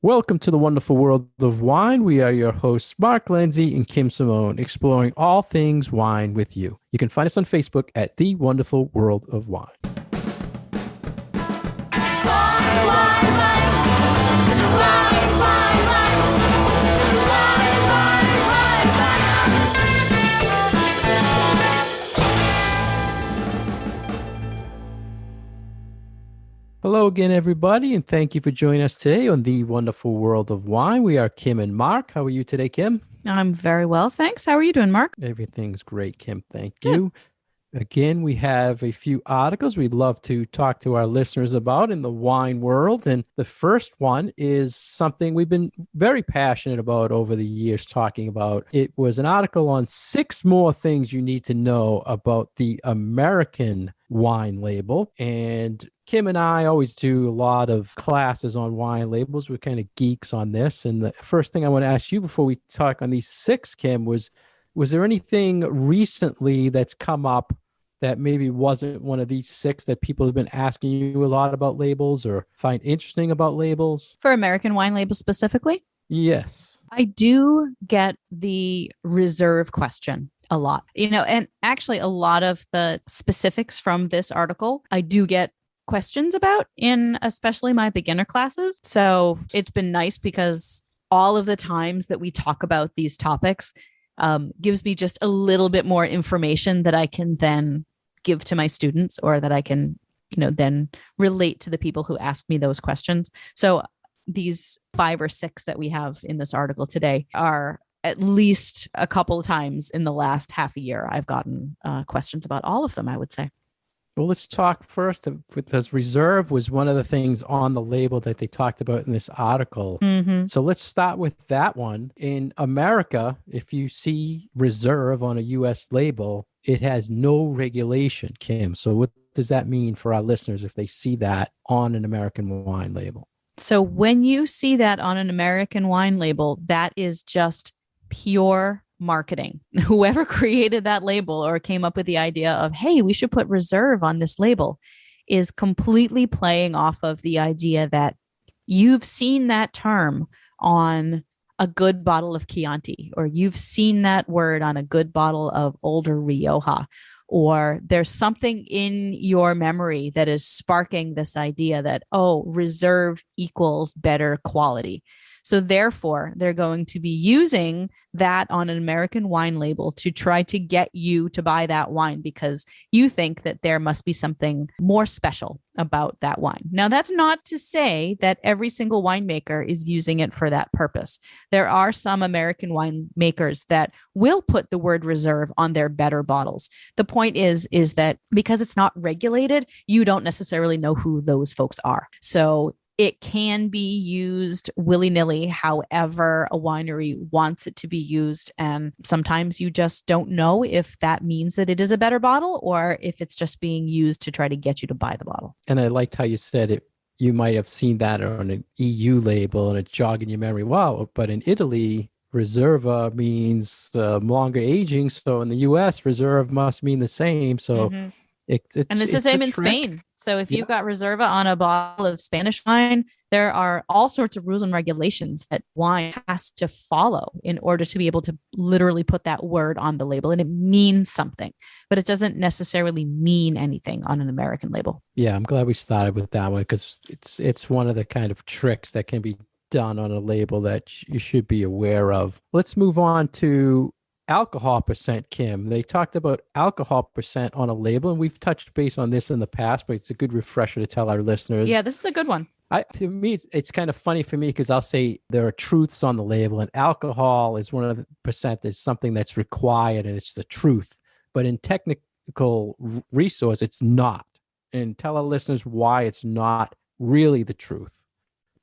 Welcome to the wonderful world of wine. We are your hosts, Mark Lindsay and Kim Simone, exploring all things wine with you. You can find us on Facebook at The Wonderful World of Wine. Hello again, everybody, and thank you for joining us today on The Wonderful World of Wine. We are Kim and Mark. How are you today, Kim? I'm very well, thanks. How are you doing, Mark? Everything's great, Kim. Thank Good. you. Again, we have a few articles we'd love to talk to our listeners about in the wine world. And the first one is something we've been very passionate about over the years talking about. It was an article on 6 more things you need to know about the American wine label. And Kim and I always do a lot of classes on wine labels. We're kind of geeks on this. And the first thing I want to ask you before we talk on these 6, Kim, was there anything recently that's come up that maybe wasn't one of these 6 that people have been asking you a lot about labels or find interesting about labels? For American wine labels specifically? Yes. I do get the reserve question a lot, and actually a lot of the specifics from this article, I do get questions about in especially my beginner classes. So it's been nice because all of the times that we talk about these topics gives me just a little bit more information that I can then give to my students, or that I can, then relate to the people who ask me those questions. So these 5 or 6 that we have in this article today are at least a couple of times in the last half a year. I've gotten questions about all of them, I would say. Well, let's talk first because reserve was one of the things on the label that they talked about in this article. Mm-hmm. So let's start with that one. In America, if you see reserve on a U.S. label, it has no regulation, Kim. So what does that mean for our listeners if they see that on an American wine label? So when you see that on an American wine label, that is just pure marketing. Whoever created that label or came up with the idea of, hey, we should put reserve on this label, is completely playing off of the idea that you've seen that term on a good bottle of Chianti, or you've seen that word on a good bottle of older Rioja, or there's something in your memory that is sparking this idea that, oh, reserve equals better quality. So therefore, they're going to be using that on an American wine label to try to get you to buy that wine because you think that there must be something more special about that wine. Now, that's not to say that every single winemaker is using it for that purpose. There are some American winemakers that will put the word reserve on their better bottles. The point is that because it's not regulated, you don't necessarily know who those folks are. So it can be used willy-nilly, however a winery wants it to be used. And sometimes you just don't know if that means that it is a better bottle or if it's just being used to try to get you to buy the bottle. And I liked how you said it. You might have seen that on an EU label and it's jogging your memory. Wow, but in Italy, Reserva means longer aging. So in the US, Reserve must mean the same. So and it's the same in Spain. So if you've got Reserva on a bottle of Spanish wine, there are all sorts of rules and regulations that wine has to follow in order to be able to literally put that word on the label. And it means something, but it doesn't necessarily mean anything on an American label. Yeah, I'm glad we started with that one because it's one of the kind of tricks that can be done on a label that you should be aware of. Let's move on to alcohol percent, Kim. They talked about alcohol percent on a label, and we've touched base on this in the past, but it's a good refresher to tell our listeners. Yeah, this is a good one. To me, it's kind of funny for me because I'll say there are truths on the label, and alcohol is one of the percent is something that's required, and it's the truth. But in technical resource, it's not. And tell our listeners why it's not really the truth.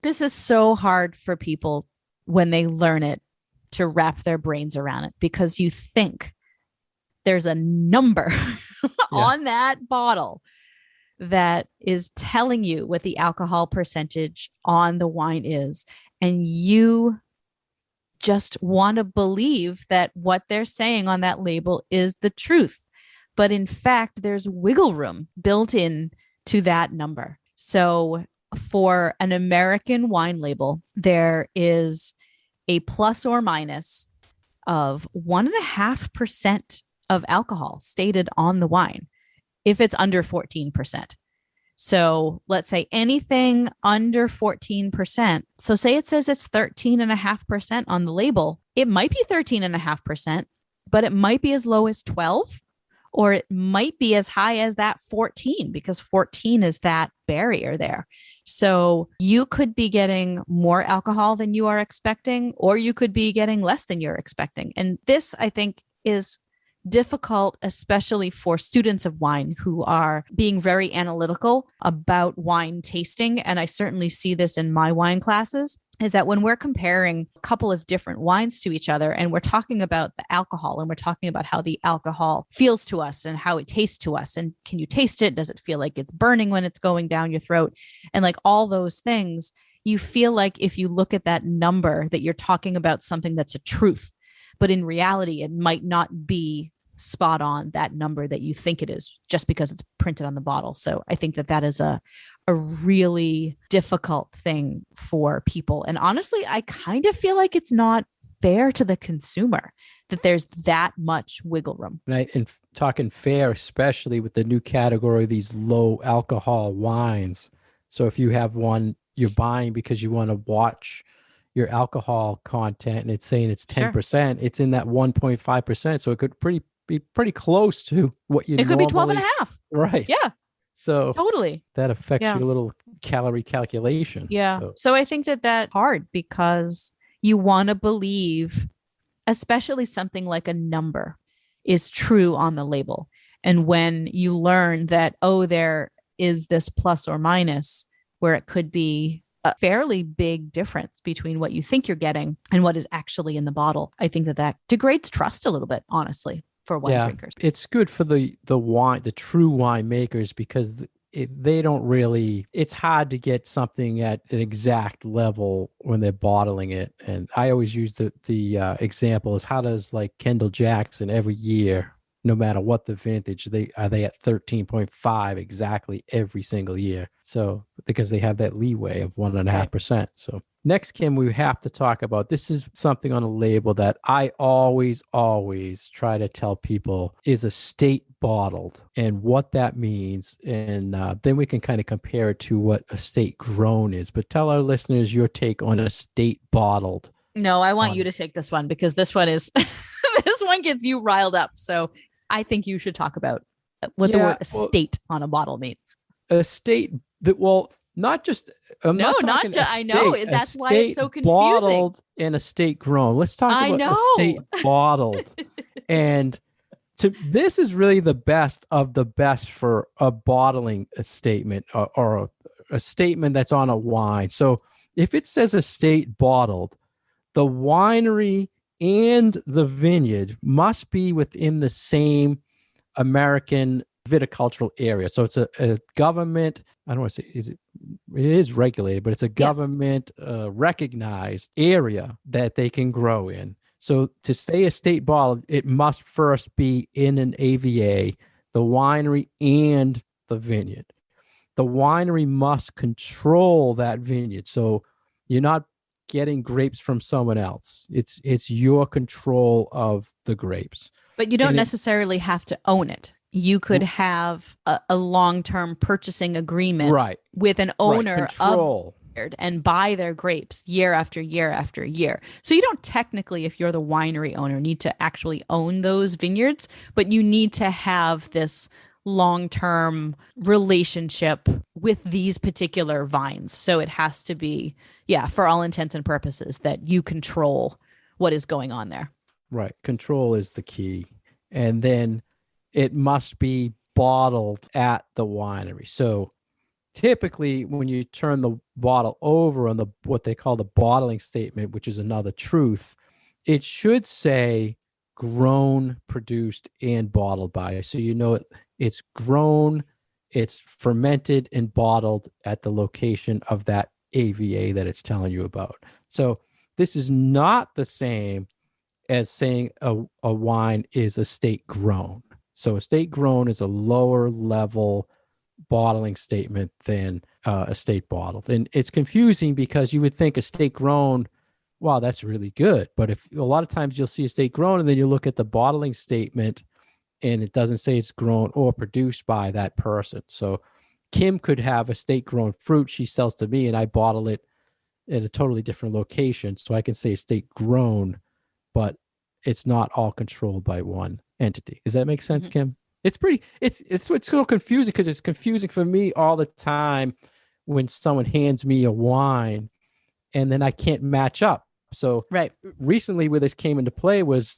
This is so hard for people when they learn it to wrap their brains around it, because you think there's a number on that bottle that is telling you what the alcohol percentage on the wine is. And you just want to believe that what they're saying on that label is the truth. But in fact, there's wiggle room built in to that number. So for an American wine label, there is a plus or minus of 1.5% of alcohol stated on the wine if it's under 14%. So let's say anything under 14%. So say it says it's 13.5% on the label. It might be 13.5%, but it might be as low as 12, or it might be as high as that 14, because 14 is that barrier there. So you could be getting more alcohol than you are expecting, or you could be getting less than you're expecting. And this, I think, is difficult, especially for students of wine who are being very analytical about wine tasting. And I certainly see this in my wine classes, is that when we're comparing a couple of different wines to each other and we're talking about the alcohol and we're talking about how the alcohol feels to us and how it tastes to us, and can you taste it? Does it feel like it's burning when it's going down your throat? And like all those things, you feel like if you look at that number that you're talking about something that's a truth, but in reality, it might not be spot on that number that you think it is just because it's printed on the bottle. So I think that that is a really difficult thing for people. And honestly, I kind of feel like it's not fair to the consumer that there's that much wiggle room. And talking fair, especially with the new category, these low alcohol wines. So if you have one you're buying because you want to watch your alcohol content and it's saying it's 10%, sure, it's in that 1.5%. So it could be pretty close to what you It could be 12.5. Right. Yeah. So totally, that affects your little calorie calculation. Yeah. So I think that that's hard because you want to believe, especially something like a number is true on the label. And when you learn that, oh, there is this plus or minus where it could be a fairly big difference between what you think you're getting and what is actually in the bottle, I think that that degrades trust a little bit, honestly, for wine drinkers. It's good for the wine, the true winemakers, because they don't really, it's hard to get something at an exact level when they're bottling it. And I always use the example is, how does like Kendall Jackson every year, no matter what the vintage, they at 13.5 exactly every single year. So because they have that leeway of 1.5%. So next, Kim, we have to talk about, this is something on a label that I always try to tell people is estate bottled and what that means. And then we can kind of compare it to what estate grown is. But tell our listeners your take on estate bottled. No, I want you to take this one because this one is, this one gets you riled up. So I think you should talk about what the word estate on a bottle means. Estate, not just, not just, I know that's why it's so confusing. Bottled and estate grown. Let's talk about estate bottled. And this is really the best of the best for a bottling statement or a statement that's on a wine. So if it says estate bottled, the winery and the vineyard must be within the same American viticultural area. So it's a government, I don't want to say, it is regulated, but it's a government recognized area that they can grow in. So to stay estate bottled, it must first be in an AVA, the winery and the vineyard. The winery must control that vineyard. So you're not getting grapes from someone else. It's your control of the grapes. But you don't necessarily have to own it. You could have a long-term purchasing agreement with an owner of and buy their grapes year after year after year. So you don't technically, if you're the winery owner, need to actually own those vineyards, but you need to have this long-term relationship with these particular vines. So it has to be, for all intents and purposes, that you control what is going on there. Right. Control is the key. And then it must be bottled at the winery. So typically when you turn the bottle over on what they call the bottling statement, which is another truth, it should say grown, produced, and bottled by. So you know it's grown, it's fermented and bottled at the location of that AVA that it's telling you about. So this is not the same as saying a wine is estate grown. So estate grown is a lower level bottling statement than estate bottled. And it's confusing because you would think estate grown, wow, that's really good. But if a lot of times you'll see estate grown and then you look at the bottling statement and it doesn't say it's grown or produced by that person. So Kim could have estate grown fruit she sells to me and I bottle it at a totally different location. So I can say estate grown, but it's not all controlled by one entity. Does that make sense, Kim? It's so confusing because it's confusing for me all the time when someone hands me a wine and then I can't match up. So recently where this came into play was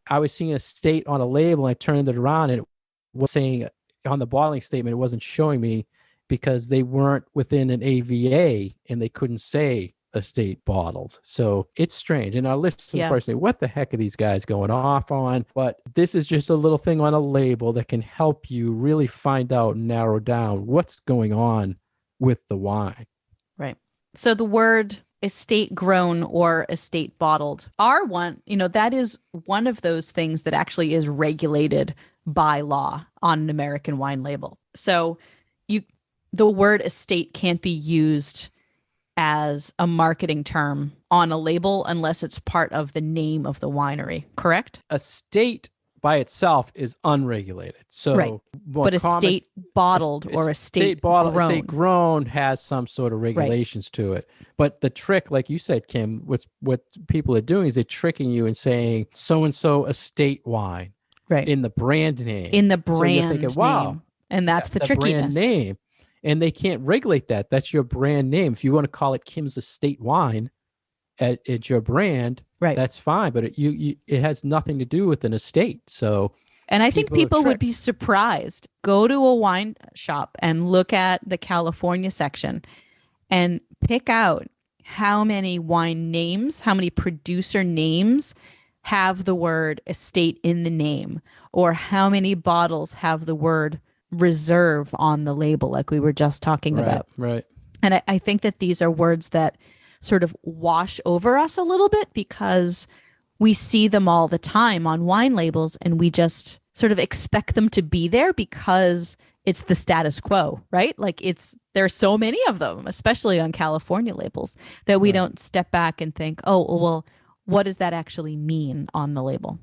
I was seeing a state on a label and I turned it around and it was saying on the bottling statement, it wasn't showing me because they weren't within an AVA and they couldn't say estate bottled. So it's strange. And our listeners are saying, what the heck are these guys going off on? But this is just a little thing on a label that can help you really find out and narrow down what's going on with the wine. Right. So the word estate grown or estate bottled are one, that is one of those things that actually is regulated by law on an American wine label. So the word estate can't be used as a marketing term on a label unless it's part of the name of the winery, correct? Estate by itself is unregulated. So, but estate bottled or estate grown. Estate grown has some sort of regulations to it. But the trick, like you said, Kim, what people are doing is they're tricking you and saying so-and-so estate wine in the brand name. In the brand so you're thinking, wow, name. And that's the trickiness. Brand name. And they can't regulate that. That's your brand name. If you want to call it Kim's Estate Wine, it's your brand. That's fine. But it has nothing to do with an estate. So, and I think people would be surprised. Go to a wine shop and look at the California section, and pick out how many wine names, how many producer names have the word estate in the name, or how many bottles have the word reserve on the label, like we were just talking about. Right. And I think that these are words that sort of wash over us a little bit because we see them all the time on wine labels and we just sort of expect them to be there because it's the status quo, right? Like there's so many of them, especially on California labels, that we don't step back and think, oh, well, what does that actually mean on the label?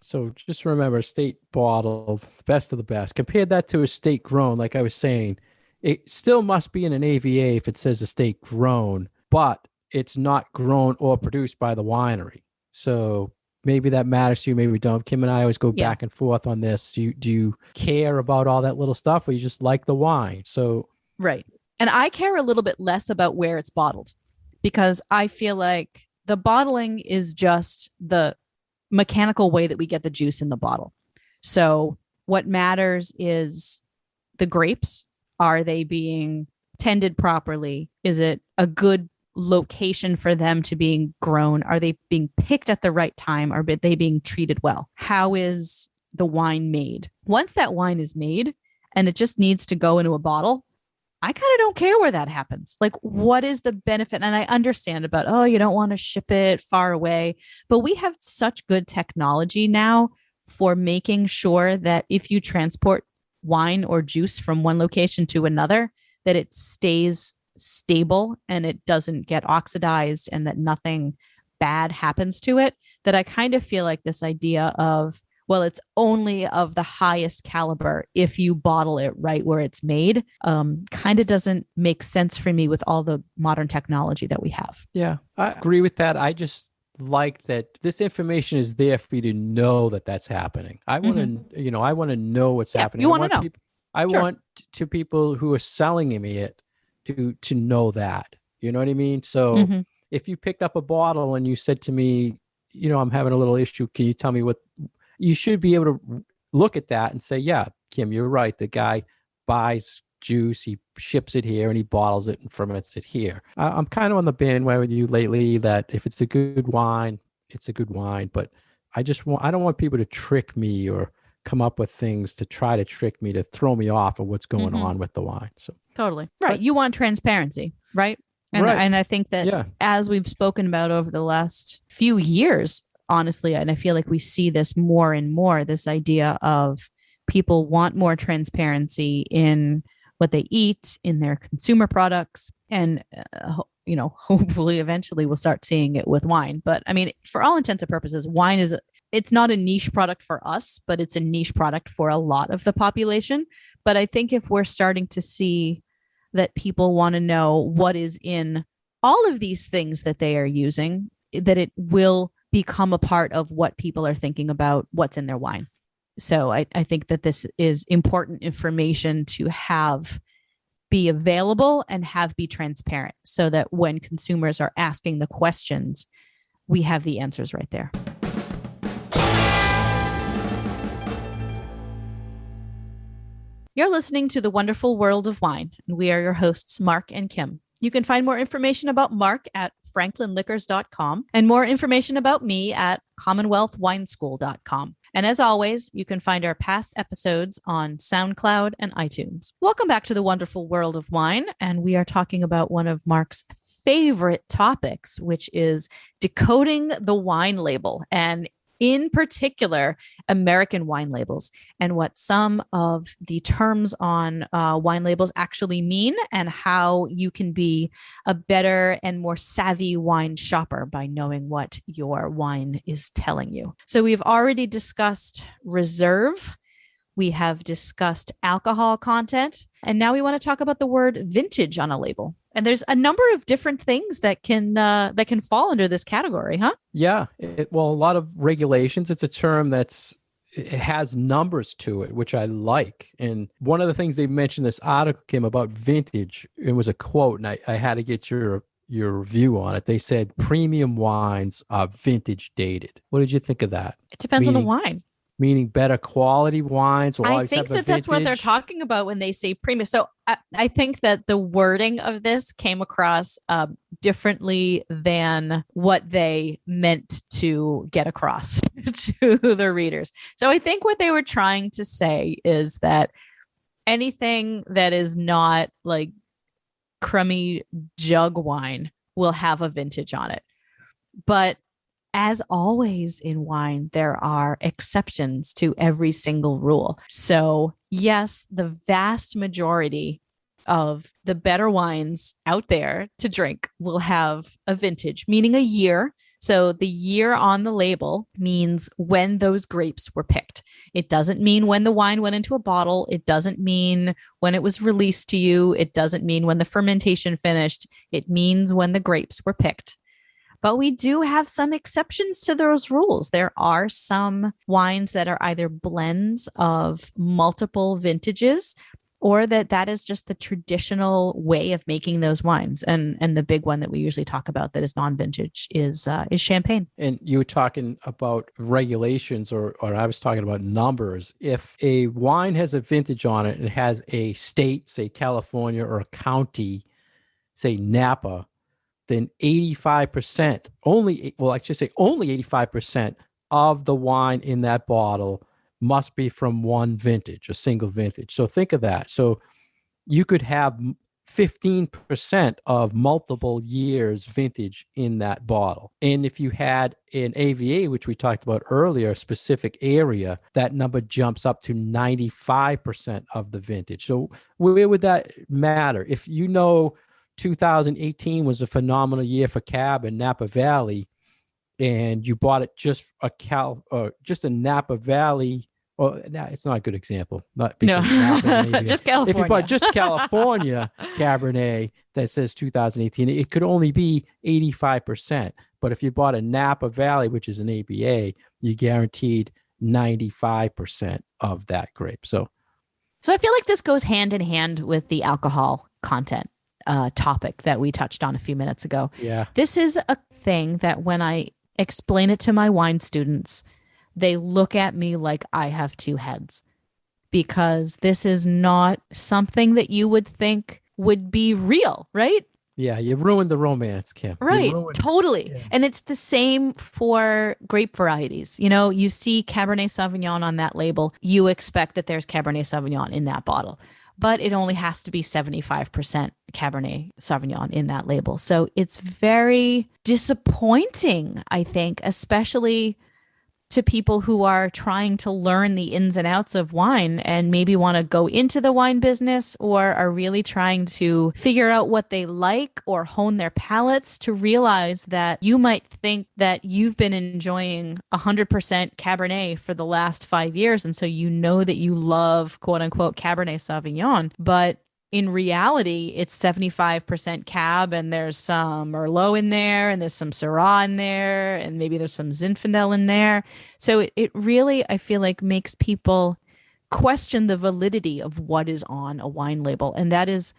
So just remember, estate bottled, best of the best. Compare that to estate grown. Like I was saying, it still must be in an AVA if it says estate grown, but it's not grown or produced by the winery. So maybe that matters to you, maybe we don't. Kim and I always go back and forth on this. Do you care about all that little stuff, or you just like the wine? So right. And I care a little bit less about where it's bottled because I feel like the bottling is just the mechanical way that we get the juice in the bottle. So what matters is the grapes. Are they being tended properly? Is it a good location for them to being grown? Are they being picked at the right time? Are they being treated well? How is the wine made? Once that wine is made and it just needs to go into a bottle, I kind of don't care where that happens. Like, what is the benefit? And I understand about, oh, you don't want to ship it far away. But we have such good technology now for making sure that if you transport wine or juice from one location to another, that it stays stable and it doesn't get oxidized and that nothing bad happens to it. That I kind of feel like this idea of, well, it's only of the highest caliber if you bottle it right where it's made, kind of doesn't make sense for me with all the modern technology that we have. Yeah, I agree with that. I just like that this information is there for you to know that that's happening. I want to, I want to know what's happening. You want to know. I want to people who are selling me it to know that. You know what I mean? So if you picked up a bottle and you said to me, I'm having a little issue, can you tell me what? You should be able to look at that and say, yeah, Kim, you're right. The guy buys juice, he ships it here and he bottles it and ferments it here. I'm kind of on the bandwagon with you lately that if it's a good wine, it's a good wine. But I don't want people to trick me or come up with things to try to trick me, to throw me off of what's going on with the wine. So totally. Right. You want transparency, right? And I think that as we've spoken about over the last few years, honestly, and I feel like we see this more and more, this idea of people want more transparency in what they eat in their consumer products. And, hopefully eventually we'll start seeing it with wine. But I mean, for all intents and purposes, wine it's not a niche product for us, but it's a niche product for a lot of the population. But I think if we're starting to see that people want to know what is in all of these things that they are using, that it will become a part of what people are thinking about what's in their wine. So I think that this is important information to have be available and be transparent so that when consumers are asking the questions, we have the answers right there. You're listening to The Wonderful World of Wine, and we are your hosts, Mark and Kim. You can find more information about Mark at franklinliquors.com and more information about me at commonwealthwineschool.com. And as always, you can find our past episodes on SoundCloud and iTunes. Welcome back to The Wonderful World of Wine, and we are talking about one of Mark's favorite topics, which is decoding the wine label, and in particular, American wine labels, and what some of the terms on wine labels actually mean, and how you can be a better and more savvy wine shopper by knowing what your wine is telling you. So we've already discussed reserve. We have discussed alcohol content, and now we want to talk about the word vintage on a label. And there's a number of different things that can fall under this category, huh? Yeah. Well, a lot of regulations. It's a term it has numbers to it, which I like. And one of the things they mentioned in this article, Kim, about vintage, it was a quote, and I had to get your view on it. They said premium wines are vintage dated. What did you think of that? It depends on the wine. Meaning better quality wines. I think that's what they're talking about when they say premium. So I think that the wording of this came across differently than what they meant to get across to the readers. So I think what they were trying to say is that anything that is not like crummy jug wine will have a vintage on it. But as always in wine, there are exceptions to every single rule. So yes, the vast majority of the better wines out there to drink will have a vintage, meaning a year. So the year on the label means when those grapes were picked. It doesn't mean when the wine went into a bottle. It doesn't mean when it was released to you. It doesn't mean when the fermentation finished. It means when the grapes were picked. But we do have some exceptions to those rules. There are some wines that are either blends of multiple vintages, or that is just the traditional way of making those wines. And the big one that we usually talk about that is non-vintage is champagne. And you were talking about regulations, or I was talking about numbers. If a wine has a vintage on it and it has a state, say California, or a county, say Napa, then 85%, only 85% of the wine in that bottle must be from one vintage, a single vintage. So think of that. So you could have 15% of multiple years vintage in that bottle. And if you had an AVA, which we talked about earlier, a specific area, that number jumps up to 95% of the vintage. So where would that matter? If you know 2018 was a phenomenal year for Cab in Napa Valley, and you bought it just a Napa Valley. Well, it's not a good example. Not because just California. If you bought just California Cabernet that says 2018, it could only be 85%. But if you bought a Napa Valley, which is an ABA, you guaranteed 95% of that grape. So I feel like this goes hand in hand with the alcohol content topic that we touched on a few minutes ago. Yeah. This is a thing that when I explain it to my wine students, they look at me like I have two heads, because this is not something that you would think would be real, right? Yeah, you ruined the romance, Kim. Right, totally. Yeah. And it's the same for grape varieties. You know, you see Cabernet Sauvignon on that label, you expect that there's Cabernet Sauvignon in that bottle, but it only has to be 75% Cabernet Sauvignon in that label. So it's very disappointing, I think, especially to people who are trying to learn the ins and outs of wine and maybe want to go into the wine business or are really trying to figure out what they like or hone their palates, to realize that you might think that you've been enjoying 100% Cabernet for the last 5 years. And so you know that you love quote unquote Cabernet Sauvignon, but in reality, it's 75% Cab, and there's some Merlot in there, and there's some Syrah in there, and maybe there's some Zinfandel in there. So it really, I feel like, makes people question the validity of what is on a wine label. And that is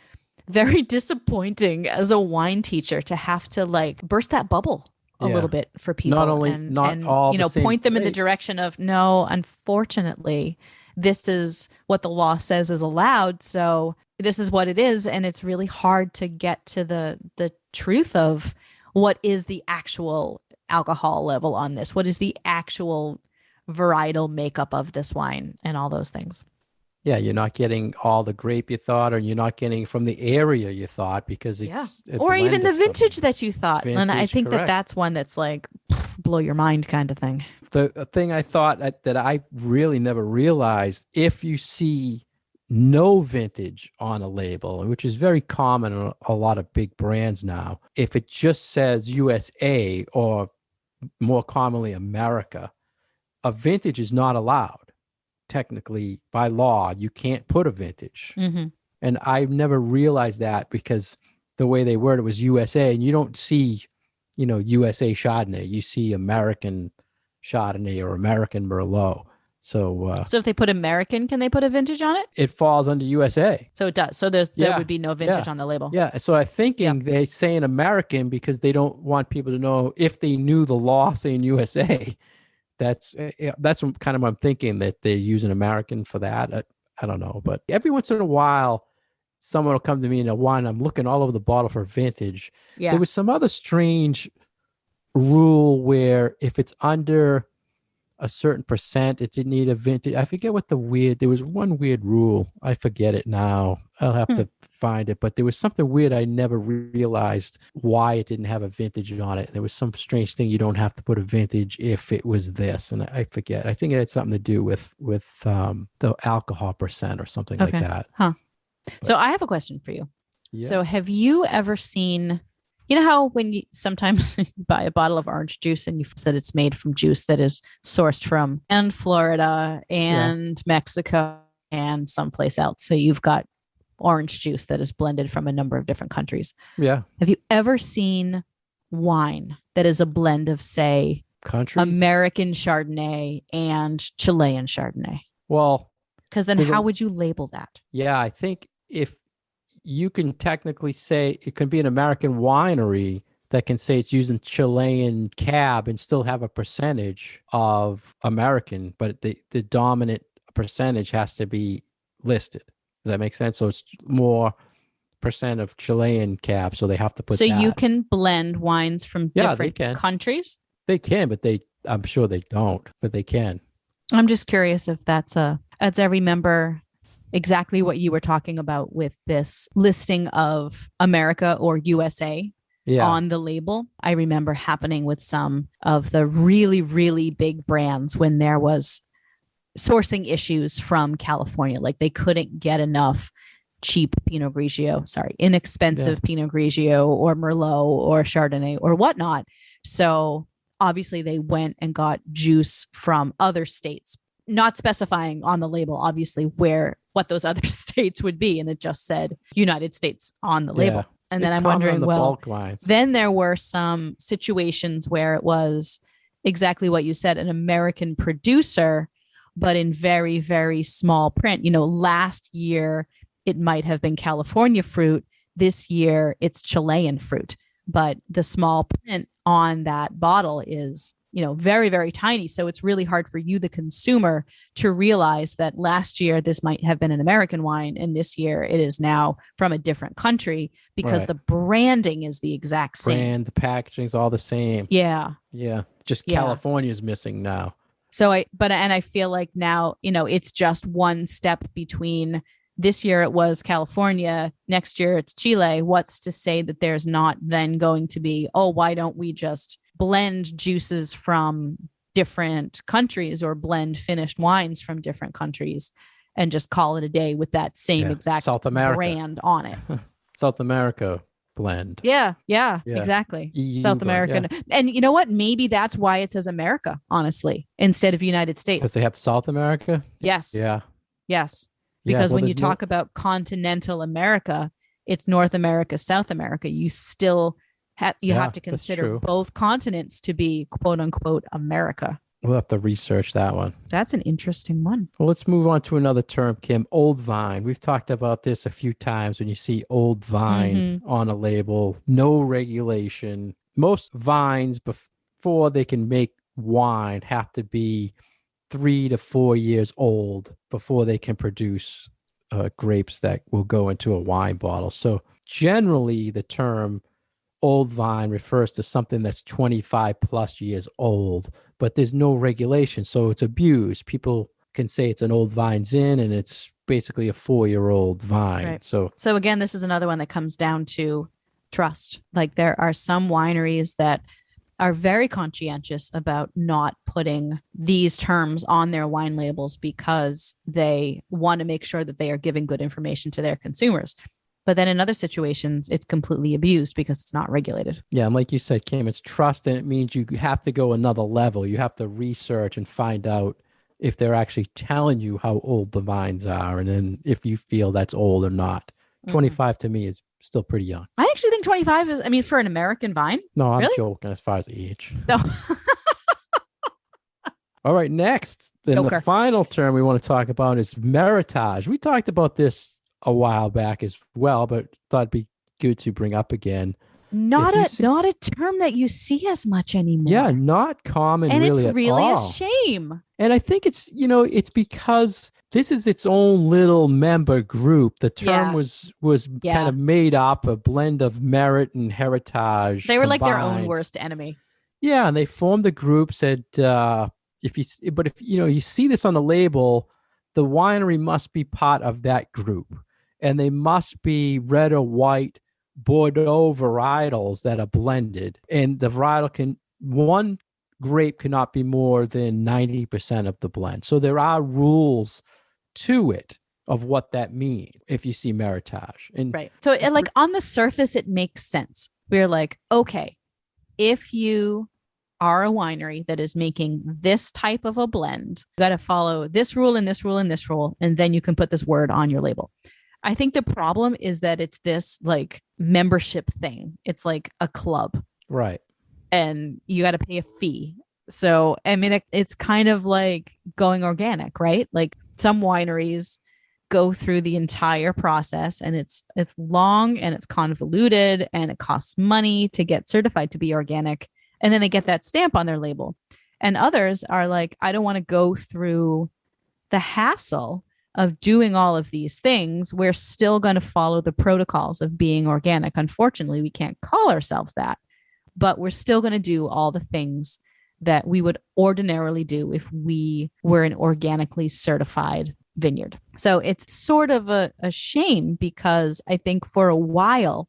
very disappointing as a wine teacher, to have to like burst that bubble a little bit for people. Not only and all you know, the same point them in the grade. direction of, no, unfortunately, this is what the law says is allowed. So this is what it is. And it's really hard to get to the truth of what is the actual alcohol level on this. What is the actual varietal makeup of this wine and all those things. Yeah, you're not getting all the grape you thought, or you're not getting from the area you thought, because it's a or even blend the of vintage something. that you thought. And I Vintage, think that correct. that's one that's like blow your mind kind of thing. The thing I thought that I really never realized, if you see no vintage on a label, which is very common in a lot of big brands now, if it just says USA, or more commonly America, a vintage is not allowed. Technically, by law, you can't put a vintage. Mm-hmm. And I've never realized that, because the way they worded it was USA, and you don't see, USA Chardonnay. You see American Chardonnay or American Merlot. So if they put American, can they put a vintage on it? it falls under USA. So it does. So there would be no vintage on the label. Yeah. So I'm thinking they say an American because they don't want people to know, if they knew the law saying USA. That's kind of what I'm thinking, that they're using American for that. I don't know. But every once in a while, someone will come to me in a wine. I'm looking all over the bottle for vintage. Yeah. There was some other strange rule where if it's under a certain percent, it didn't need a vintage. I forget what there was one weird rule. I forget it now. I'll have to find it, but there was something weird. I never realized why it didn't have a vintage on it. And there was some strange thing. You don't have to put a vintage if it was this. And I forget. I think it had something to do with the alcohol percent or something like that. Huh. So I have a question for you. Yeah. So have you ever seen, you know how when you sometimes buy a bottle of orange juice and you said it's made from juice that is sourced from and Florida and Mexico and someplace else. So you've got orange juice that is blended from a number of different countries. Yeah. Have you ever seen wine that is a blend of, say, Countries? American Chardonnay and Chilean Chardonnay? Well, because then how would you label that? Yeah, I think if you can technically say it can be an American winery that can say it's using Chilean cab and still have a percentage of American, but the dominant percentage has to be listed. Does that make sense? So it's more percent of Chilean cab, so they have to put so that. You can blend wines from different countries? They can, but I'm sure they don't, but they can. I'm just curious if that's I remember exactly what you were talking about with this listing of America or USA on the label. I remember happening with some of the really, really big brands when there was sourcing issues from California. Like they couldn't get enough inexpensive Pinot Grigio or Merlot or Chardonnay or whatnot. So obviously they went and got juice from other states, not specifying on the label, obviously, what those other states would be. And it just said United States on the label. And then I'm wondering, then there were some situations where it was exactly what you said, an American producer, but in very, very small print. Last year, it might have been California fruit. This year, it's Chilean fruit. But the small print on that bottle is very, very tiny. So it's really hard for you, the consumer, to realize that last year this might have been an American wine and this year it is now from a different country, because the branding is the exact same. The packaging's all the same. Yeah. Yeah. Just California's missing now. So I feel like now, it's just one step between this year it was California, next year it's Chile. What's to say that there's not then going to be, why don't we just blend juices from different countries or blend finished wines from different countries and just call it a day with that same exact South America brand on it. South America blend. Yeah, exactly. EU South blend, American. And you know what? Maybe that's why it says America, honestly, instead of United States. Because they have South America? Yes. Yeah. Yes. Because well, when you talk about continental America, it's North America, South America. You still have to consider both continents to be quote unquote America. We'll have to research that one. That's an interesting one. Well, let's move on to another term, Kim, old vine. We've talked about this a few times when you see old vine on a label, no regulation. Most vines, before they can make wine, have to be 3 to 4 years old before they can produce grapes that will go into a wine bottle. So generally, the term old vine refers to something that's 25 plus years old, but there's no regulation. So it's abused. People can say it's an old vine's in and it's basically a 4-year-old vine. Right. So again, this is another one that comes down to trust. Like there are some wineries that are very conscientious about not putting these terms on their wine labels because they want to make sure that they are giving good information to their consumers. But then in other situations, it's completely abused because it's not regulated. Yeah. And like you said, Kim, it's trust. And it means you have to go another level. You have to research and find out if they're actually telling you how old the vines are. And then if you feel that's old or not. 25 to me is still pretty young. I actually think 25 is, for an American vine. No, I'm really? joking as far as age. No. All right. Next, then the final term we want to talk about is meritage. We talked about this a while back as well, but thought it'd be good to bring up again. Not a term that you see as much anymore. Yeah, not common and really it's really at all. a shame. And I think it's, it's because this is its own little member group. The term was kind of made up, a blend of merit and heritage. They were combined. like their own worst enemy. Yeah, and they formed a group, said if you see this on the label, the winery must be part of that group. And they must be red or white Bordeaux varietals that are blended. And the varietal one grape cannot be more than 90% of the blend. So there are rules to it of what that means if you see meritage. And right. So like on the surface, it makes sense. We're like, okay, if you are a winery that is making this type of a blend, you got to follow this rule and this rule and this rule, and then you can put this word on your label. I think the problem is that it's this like membership thing. It's like a club. Right. And you got to pay a fee. So, it's kind of like going organic, right? Like some wineries go through the entire process and it's long and it's convoluted and it costs money to get certified to be organic. And then they get that stamp on their label. And others are like, I don't want to go through the hassle of doing all of these things. We're still going to follow the protocols of being organic. Unfortunately, we can't call ourselves that, but we're still going to do all the things that we would ordinarily do if we were an organically certified vineyard. So it's sort of a shame because I think for a while,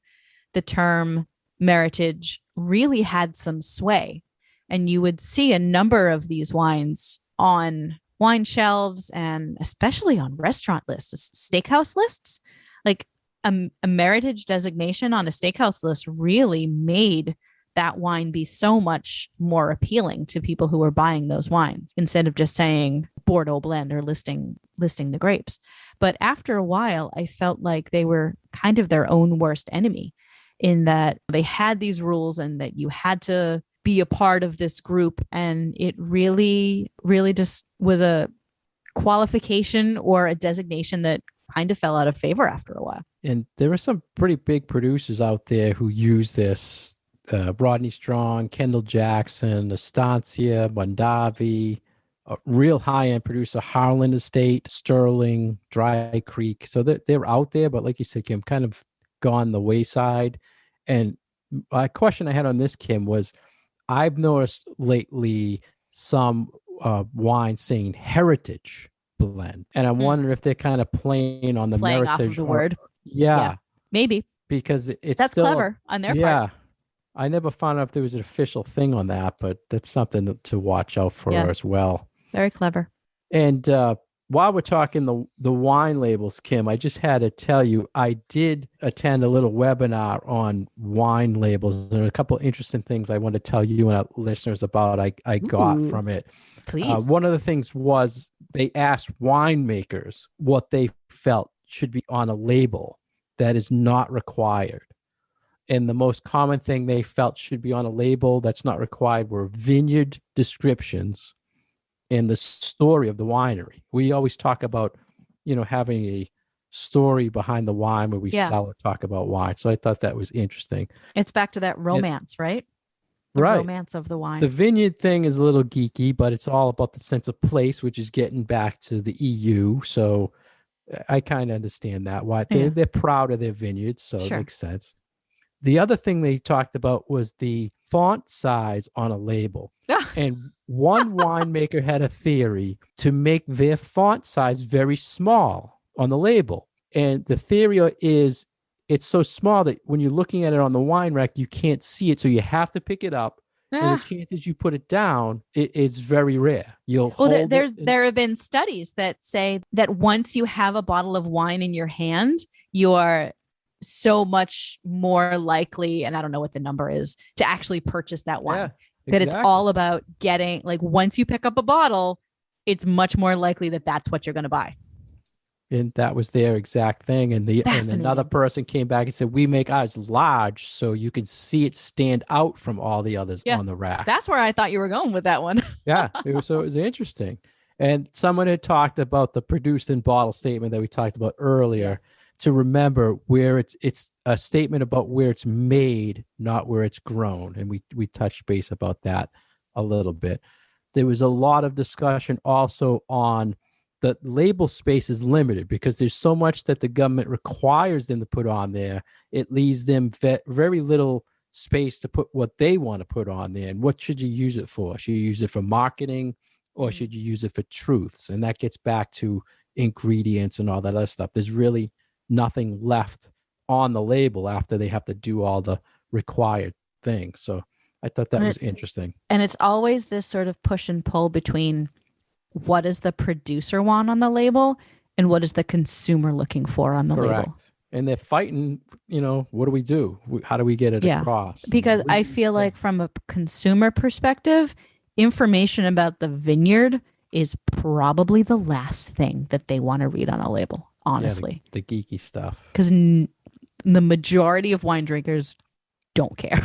the term meritage really had some sway, and you would see a number of these wines on wine shelves and especially on restaurant lists, steakhouse lists. Like a meritage designation on a steakhouse list really made that wine be so much more appealing to people who were buying those wines instead of just saying Bordeaux blend or listing the grapes. But after a while, I felt like they were kind of their own worst enemy in that they had these rules and that you had to be a part of this group. And it really, really just was a qualification or a designation that kind of fell out of favor after a while. And there are some pretty big producers out there who use this. Rodney Strong, Kendall Jackson, Estancia, Mondavi, a real high-end producer, Harlan Estate, Sterling, Dry Creek. So they're out there, but like you said, Kim, kind of gone the wayside. And a question I had on this, Kim, was I've noticed lately some wine saying heritage blend. And I'm wondering if they're kind of playing on the playing meritage off of the word. Yeah. Maybe. Because it's that's still clever on their part. I never found out if there was an official thing on that, but that's something to watch out for Yeah. as well. Very clever. And while we're talking the wine labels, Kim, I just had to tell you, I did attend a little webinar on wine labels. There are a couple of interesting things I want to tell you and our listeners about I got Ooh, from it. please. One of the things was they asked winemakers what they felt should be on a label that is not required. And the most common thing they felt should be on a label that's not required were vineyard descriptions and the story of the winery. We always talk about, having a story behind the wine when we sell or talk about wine. So I thought that was interesting. It's back to that romance, right? The right. romance of the wine. The vineyard thing is a little geeky, but it's all about the sense of place, which is getting back to the EU. So I kind of understand that. Why they're proud of their vineyards. So it makes sense. The other thing they talked about was the font size on a label. And one winemaker had a theory to make their font size very small on the label. And the theory is it's so small that when you're looking at it on the wine rack, you can't see it. So you have to pick it up. And the chances you put it down, it's very rare. There have been studies that say that once you have a bottle of wine in your hand, you are so much more likely, and I don't know what the number is, to actually purchase that wine. That it's all about getting, like, once you pick up a bottle, it's much more likely that that's what you're going to buy. And that was their exact thing. And another person came back and said, we make ours large so you can see it stand out from all the others on the rack. That's where I thought you were going with that one. So it was interesting. And someone had talked about the produced in bottle statement that we talked about earlier, to remember where it's a statement about where it's made, not where it's grown. And we touched base about that a little bit. There was a lot of discussion also on the label space is limited because there's so much that the government requires them to put on there. It leaves them very little space to put what they want to put on there. And what should you use it for? Should you use it for marketing or should you use it for truths? And that gets back to ingredients and all that other stuff. There's really nothing left on the label after they have to do all the required things. So I thought that was interesting. And it's always this sort of push and pull between what does the producer want on the label and what is the consumer looking for on the label. And they're fighting, what do we do? How do we get it across? Because I feel like from a consumer perspective, information about the vineyard is probably the last thing that they want to read on a label. Honestly, the geeky stuff, because the majority of wine drinkers don't care.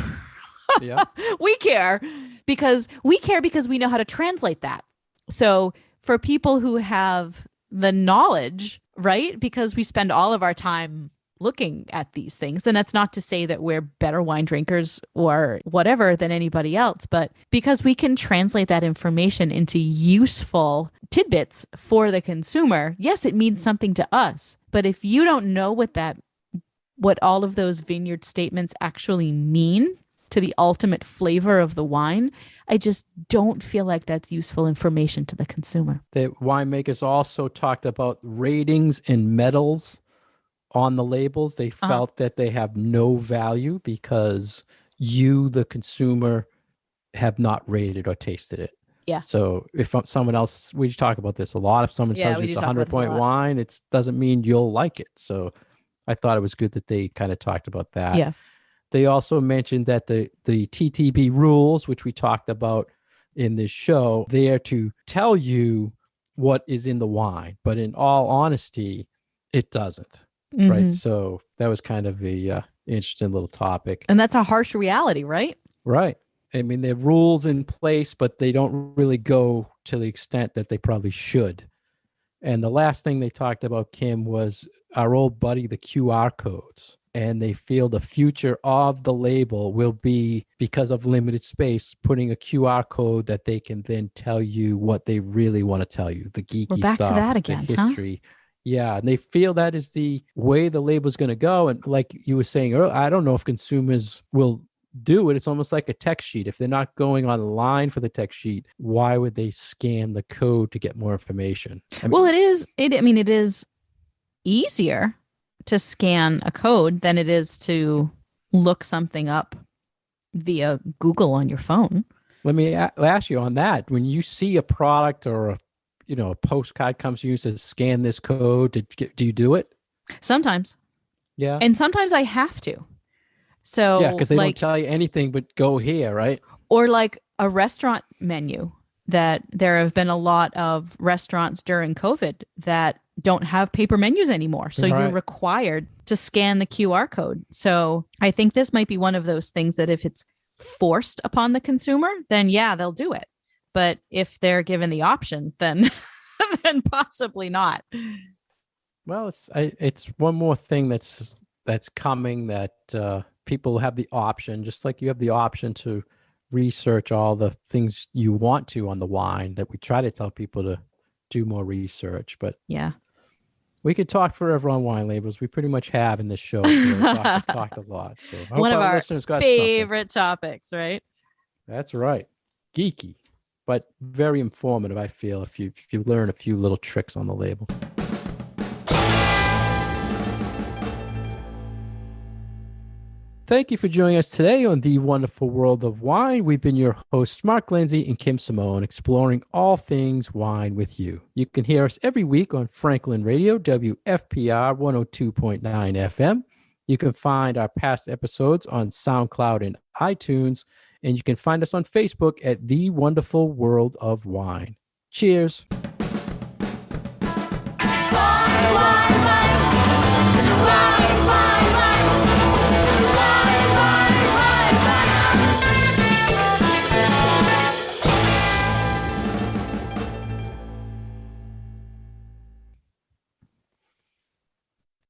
We care because we know how to translate that. So for people who have the knowledge, right? Because we spend all of our time looking at these things, and that's not to say that we're better wine drinkers or whatever than anybody else, but because we can translate that information into useful tidbits for the consumer. Yes, it means something to us, but if you don't know what all of those vineyard statements actually mean to the ultimate flavor of the wine, I just don't feel like that's useful information to the consumer. The winemakers also talked about ratings and medals on the labels. They felt that they have no value because you, the consumer, have not rated or tasted it. Yeah. So if someone else, we talk about this a lot. If someone tells you it's 100-point wine, it doesn't mean you'll like it. So I thought it was good that they kind of talked about that. Yeah. They also mentioned that the TTB rules, which we talked about in this show, they are to tell you what is in the wine. But in all honesty, it doesn't. Mm-hmm. Right. So that was kind of a interesting little topic. And that's a harsh reality, right? Right. I mean, there are rules in place, but they don't really go to the extent that they probably should. And the last thing they talked about, Kim, was our old buddy, the QR codes. And they feel the future of the label will be, because of limited space, putting a QR code that they can then tell you what they really want to tell you, the geeky stuff. We're back to that again, the history. Huh? Yeah, and they feel that is the way the label is going to go. And like you were saying earlier, I don't know if consumers will do it. It's almost like a text sheet. If they're not going online for the text sheet, why would they scan the code to get more information? It is easier to scan a code than it is to look something up via Google on your phone. Let me ask you on that. When you see a product or a postcard comes to you and says, scan this code, do you do it? Sometimes. Yeah. And sometimes I have to. So yeah, because they don't tell you anything but go here, right? Or like a restaurant menu, that there have been a lot of restaurants during COVID that don't have paper menus anymore. So you're required to scan the QR code. So I think this might be one of those things that if it's forced upon the consumer, then yeah, they'll do it. But if they're given the option, then then possibly not. Well, it's one more thing that's coming, that people have the option, just like you have the option to research all the things you want to on the wine, that we try to tell people to do more research. But yeah, we could talk forever on wine labels. We pretty much have in this show. Talked a lot. So I one hope of our listeners got favorite topics, right? That's right. Geeky, but very informative, I feel, if you learn a few little tricks on the label. Thank you for joining us today on The Wonderful World of Wine. We've been your hosts, Mark Lindsay and Kim Simone, exploring all things wine with you. You can hear us every week on Franklin Radio, WFPR 102.9 FM. You can find our past episodes on SoundCloud and iTunes, and you can find us on Facebook at The Wonderful World of Wine. Cheers. Wine.